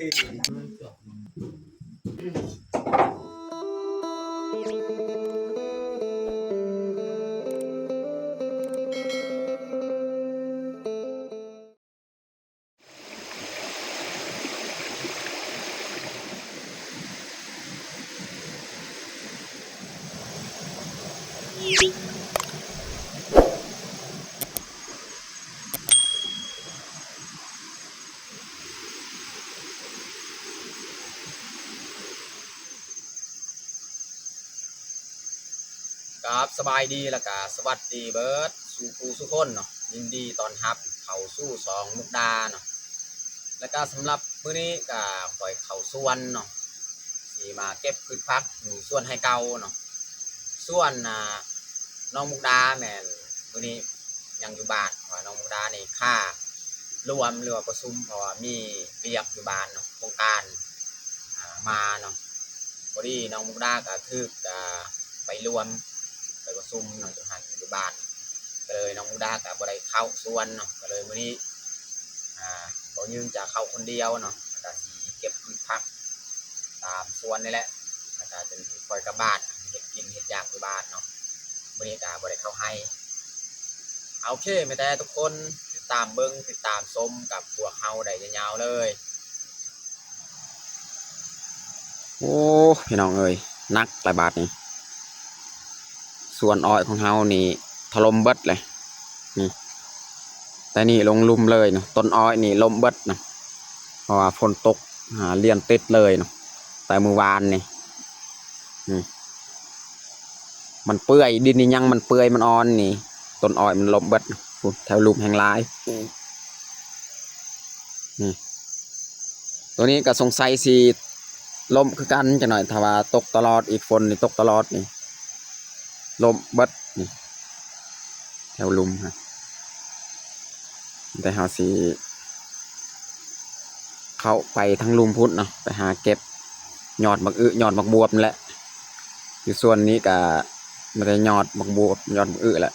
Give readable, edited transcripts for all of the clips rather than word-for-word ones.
ครับสบายดีแล้วก็สวัสดีเบิร์ดสู่ผู้สุคนเนาะยินดีตอนรับเข้าสู่สองมุกดาเนาะแล้วก็สำหรับมื้อนี้ก็ปล่อยเข้าสวนเนาะสีมาเก็บพืชผักอยู่สวนให้เก่าเนาะส่วนน้องมุกดาแม่นมื้อนี้ยังอยู่บ้านเพราะน้องมุกดานี่ค่ารวมหรือว่าประชุมเพราะว่ามีเรียกอยู่บ้านเนาะโครงการมาเนาะพอดีน้องมุกดาก็คือไปรวมไปประชุมน้องจังหันอยู่บ้านก็เลยน้องมุกดากับบ่ได้เข้าสวนเนาะก็เลยมื้อนี้บ่ยืมจะเข้าคนเดียวเนาะก็สิเก็บพืชผักตามสวนนี่แหละแล้วก็จะปล่อยกลับบ้านเฮ็ดกินเฮ็ดอยากอยู่บ้านเนาะมื้อนี้ก็บ่ได้เข้าให้โอเคไม่แต่ทุกคนติดตามเบิ่งติดตามชมกับพวกเฮาได้ยาวๆเลยโอ้พี่น้องเอ้ยนักหลายบาทนี่ส่วนอ้อยของเฮานี่ถล่มเบิดเลยนี่แต่นี่ลงลุ่มเลยเนาะต้นอ้อยนี่ล่มเบิดเนาะเพราะว่าฝนตกเลี่ยนติดเลยเนาะแต่เมื่อวานนี่มันเปื่อยดินนี่ยังมันเปื่อยมันอ่อนนี่ต้นอ้อยมันล่มเบิดแถวลุ่มแห่งลายนี่ตัวนี้ก็สงสัยสิล่มคือกันจะหน่อยถ้าว่าตกตลอดอีกฝนนี่ตกตลอดนี่ล่มเบิดนี่แถวลุ่มฮะแต่เฮาสิเข้าไปทั้งลุมพุทธเนาะไปหาเก็บยอดมักยอดมักบวบนั่นแหละอยู่ส่วนนี้ก็ไม่ได้ยอดมักบวบยอดมักแหละ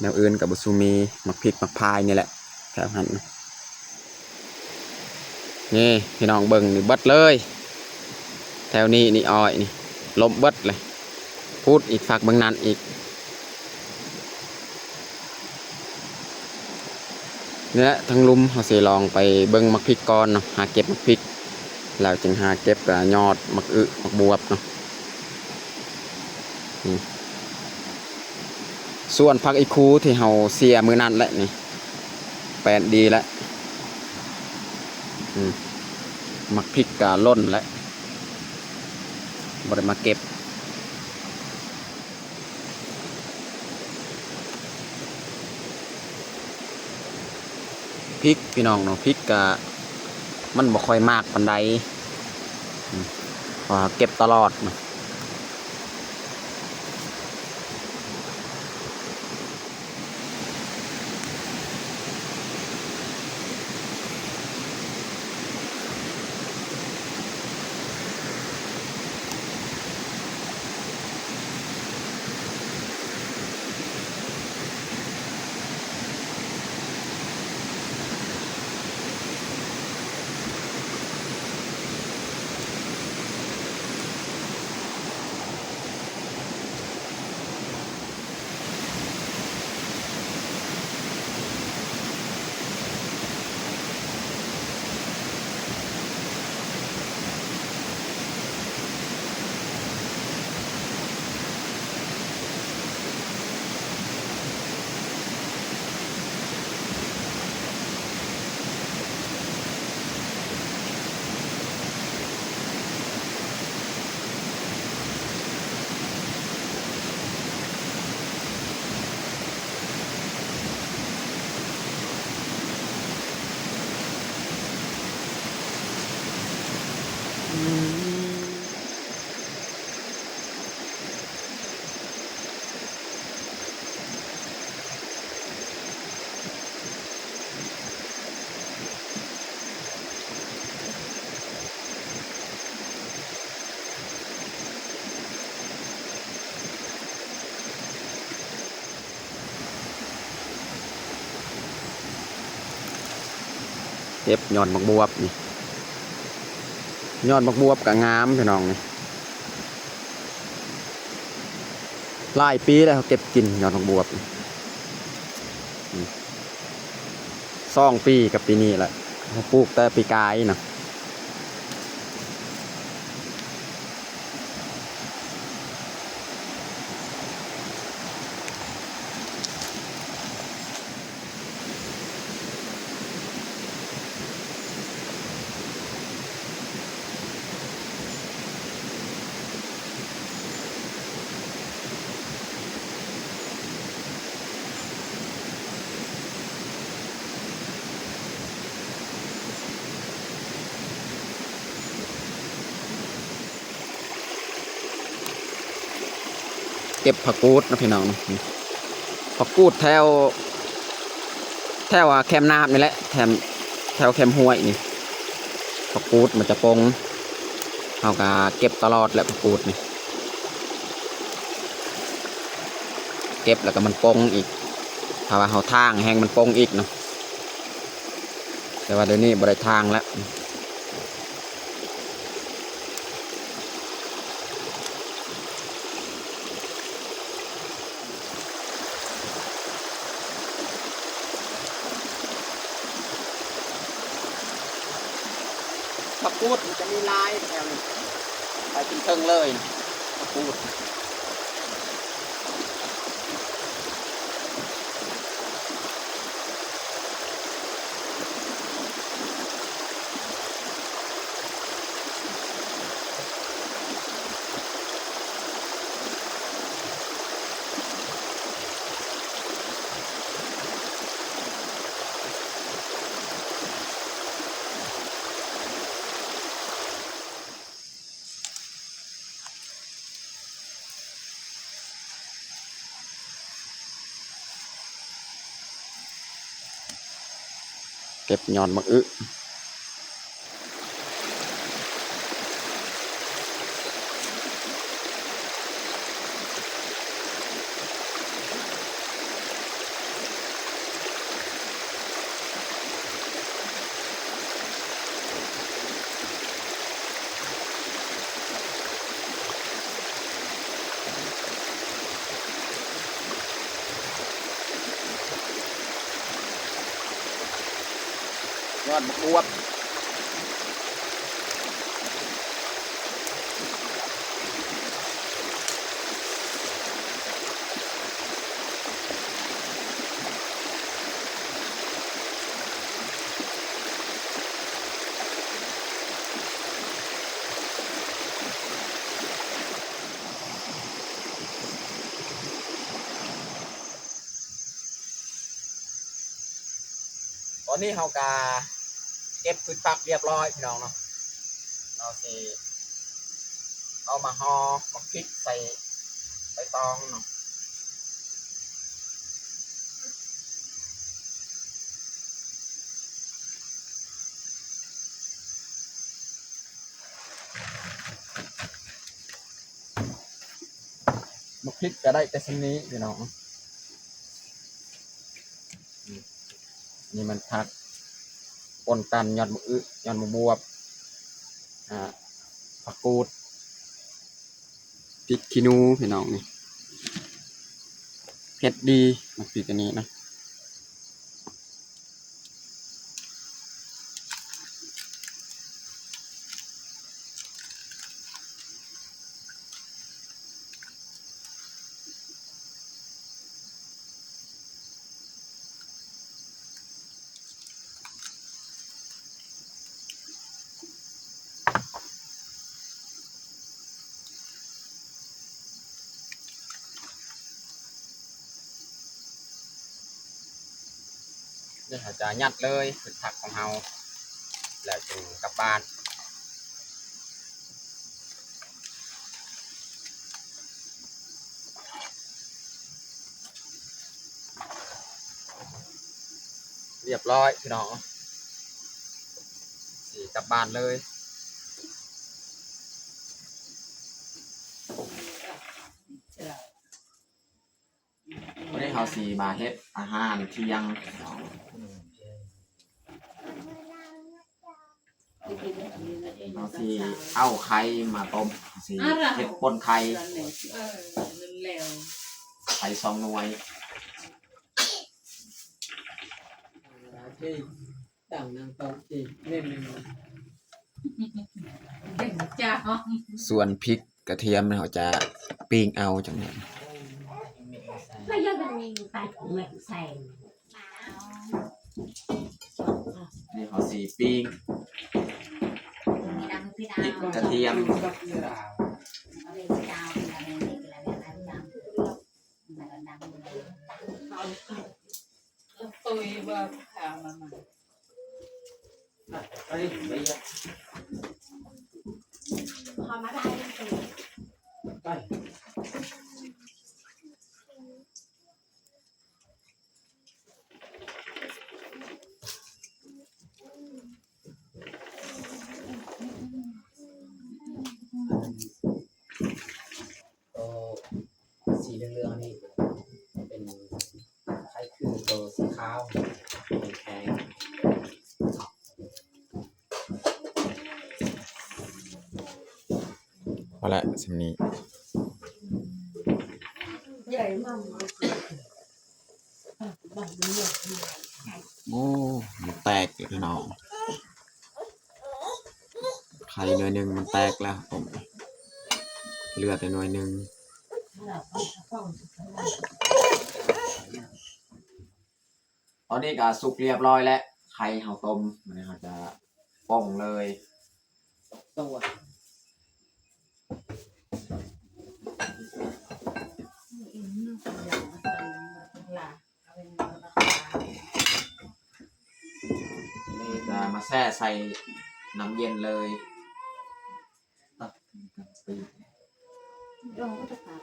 แนวอื่นกับบุซูมีมักพริกมักพายนี่แหละแถวนั้นนี่พี่น้องเบิ่งนี่เบิดเลยแถวนี้นี่อ้อยนี่ลบเบิดเลยพูดอีกฝากเบิ่งนั้นอีกนี่แหละทั้งลุมเขาสิลองไปเบิ่งมักพริกก่อนเนาะหาเก็บมักพริกแล้วจึงหาเก็บกับยอดมักมักบวบเนาะส่วนผักอีคูที่เขาเสียมือนั่นแหละนี่แปลนดีแล้วมักพริกกะล้นแล้วบ่ได้มาเก็บพริกพี่น้องเนาะพริกกะมันบ่ค่อยมากปานใดเก็บตลอดเนาะเก็บยอดมักบวบนี่ ยอดบักบวบกับงามพี่น้องนี่หลายปีแล้วเขาเก็บกินยอดบักบวบ2 ปีกับปีนี้แหละเขาปลูกแต่ปีกายนะเก็บผักกูดนะพี่น้องผักกูดแถวแคมน้ำนี่แหละแถวแคมห้วยนี่ผักกูดมันจะปงเขาก็เก็บตลอดแหละผักกูดนี่เก็บแล้วก็มันปงอีกถ้าว่าเขาทางแห้งมันปงอีกเนาะแต่ว่าเดี๋ยวนี้บริทางแล้วผักกูดมันจะมีลายแถวนี้ไปกินเทิงเลยผักกูดเก็บยอดมะอึยอดมะบวบตอนนี้เขากาเก็บพืชผักเรียบร้อยพี่น้องเนาะเราสิเอามาห่อมาพริกใส่ใบตองเนาะมาพริกจะได้แต่ชนี้พี่น้องนี่มันผักปนกันยอดมะอึยอดมะบวบผักกูดพริกขี้หนูพี่น้องนี่เผ็ดดีมาพริกอันนี้นะนี่เขาจะยัดเลยพืชผักของเราแล้วจึงกลับบ้านเรียบร้อยพี่น้องสีกลับบ้านเลยวันนี้เขาสีมาเฮ็ดอาหารเที่ยง เอาสิเอาไข่มาต้มสิเห็ดป่นไข่ไข่2 หน่วยที่ต่างนางตองที่เล่นจ้า ส่วนพริกกระเทียมเขาจะปิ้งเอาจังนั้น ไม่ยอมเป็นไปเหมือนใส่ นี่เขาสีปิ้งพริกกระเทียมตัวว่าทางมาพอมาได้ไปสีเหลืองๆนี่เป็นคล้ายคือตัวสีขาวเป็นแข็งพอละสำนี้ ใหญ่มาก โอ้มันแตกเลยพี่น้องไข่หน่วยหนึ่งมันแตกแล้วผมเหลือแต่หน่วยหนึ่งตอนนี้ก็สุกเรียบร้อยแล้วไข่เฮาต้มมันเขาจะป้องเลย ตัว นี่จะมาแช่ใส่น้ำเย็นเลยตักกันปี ลงก็จะตัด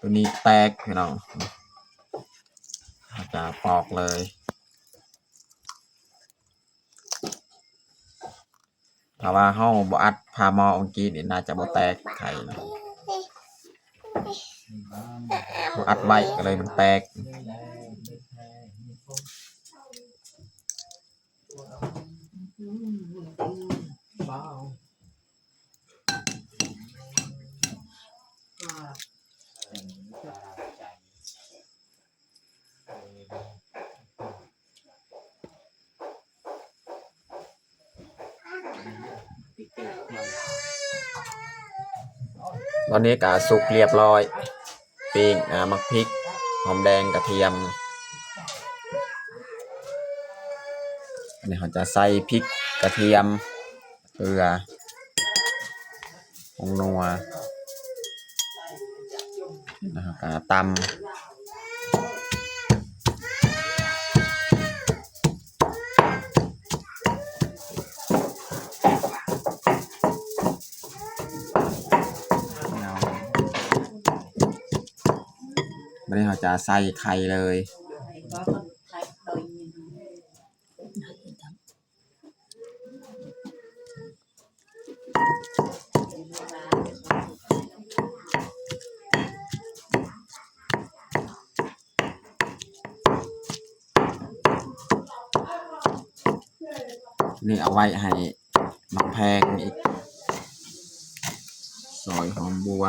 ตัวนี้แตกพี่น้องเราจะปอกเลยถ้าว่าเฮาบ่อัดพาหมอเมื่อกี้นี่น่าจะบ่แตกไข่นะบ่อัดไว้ก็เลยมันแตกตอนนี้ก็สุกเรียบร้อยปิ้งมักพริกหอมแดงกระเทียมอันนี้เขาจะใส่พริกกระเทียมเกลือผงนัวนะครับตำไม่ได้เขาจะใส่ไข่เลยนี่เอาไว้ให้มักแพงอีกซอยหอมบัว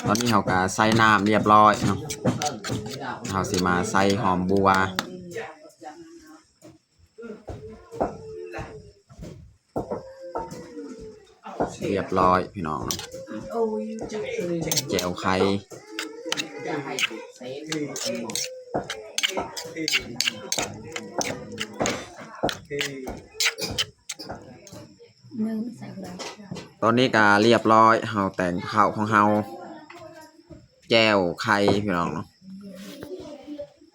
ตอนนี้เขาก็ใส่น้ำเรียบร้อยเนาะเขาสิมาใส่หอมบัวเรียบร้อยพี่น้องแจ่วไข่ตอนนี้ก็เรียบร้อยเฮาแต่งข้าวของเฮาแจ่วไข่พี่น้องเนาะ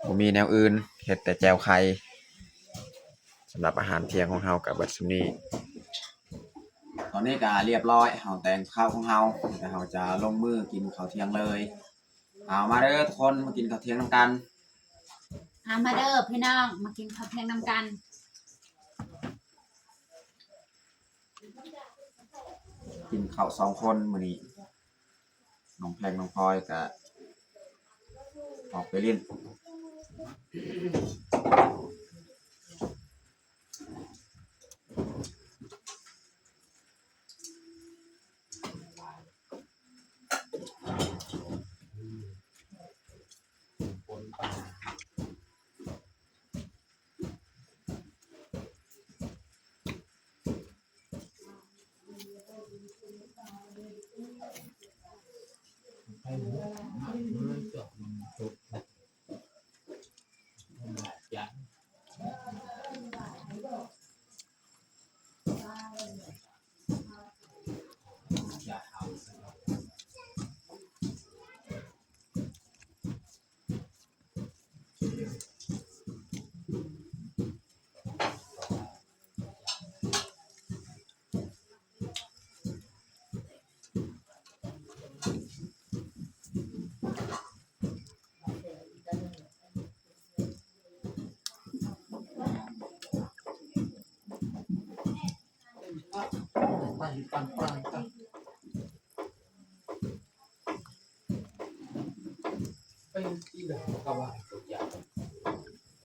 บ่มีแนวอื่นเฮ็ดแต่แจ่วไข่สำหรับอาหารเที่ยงของเฮากับเบิดซุนี้ ตอนนี้ก็เรียบร้อยเฮาแต่งข้าวของเฮาแต่เฮาจะลงมือกินข้าวเที่ยงเลยเอามาเด้อทุกคนมากินข้าวเที่ยงนํกัน มาเด้อพี่น้องมากินข้าวเที่ยงนำกัน กินข้าว2คนมื้อนี้น้องแพงน้องพลอยก็ออกไปเล่น